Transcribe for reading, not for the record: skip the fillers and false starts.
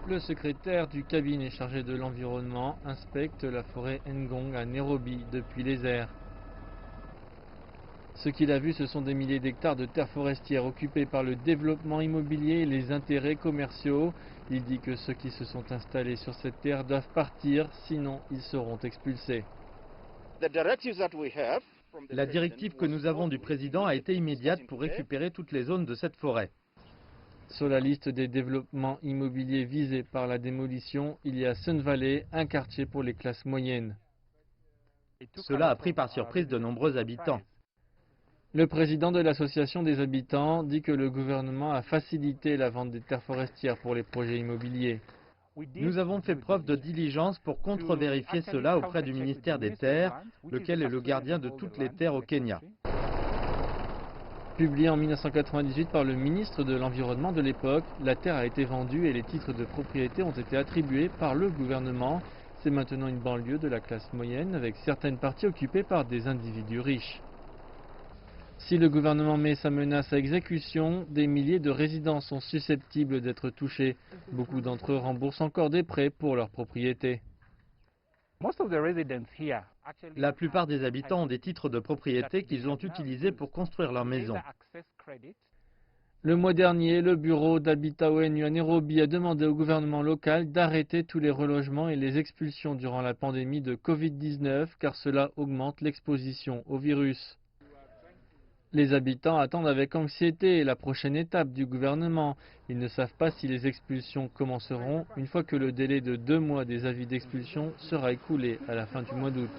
Le secrétaire du cabinet chargé de l'environnement inspecte la forêt Ngong à Nairobi depuis les airs. Ce qu'il a vu, ce sont des milliers d'hectares de terres forestières occupées par le développement immobilier et les intérêts commerciaux. Il dit que ceux qui se sont installés sur cette terre doivent partir, sinon ils seront expulsés. La directive que nous avons du président a été immédiate pour récupérer toutes les zones de cette forêt. Sur la liste des développements immobiliers visés par la démolition, il y a Sun Valley, un quartier pour les classes moyennes. Cela a pris par surprise de nombreux habitants. Le président de l'association des habitants dit que le gouvernement a facilité la vente des terres forestières pour les projets immobiliers. Nous avons fait preuve de diligence pour contre-vérifier cela auprès du ministère des Terres, lequel est le gardien de toutes les terres au Kenya. Publié en 1998 par le ministre de l'Environnement de l'époque, la terre a été vendue et les titres de propriété ont été attribués par le gouvernement. C'est maintenant une banlieue de la classe moyenne avec certaines parties occupées par des individus riches. Si le gouvernement met sa menace à exécution, des milliers de résidents sont susceptibles d'être touchés. Beaucoup d'entre eux remboursent encore des prêts pour leur propriété. La plupart des habitants ont des titres de propriété qu'ils ont utilisés pour construire leur maison. Le mois dernier, le bureau d'habitat ONU à Nairobi a demandé au gouvernement local d'arrêter tous les relogements et les expulsions durant la pandémie de Covid-19 car cela augmente l'exposition au virus. Les habitants attendent avec anxiété la prochaine étape du gouvernement. Ils ne savent pas si les expulsions commenceront une fois que le délai de 2 mois des avis d'expulsion sera écoulé à la fin du mois d'août.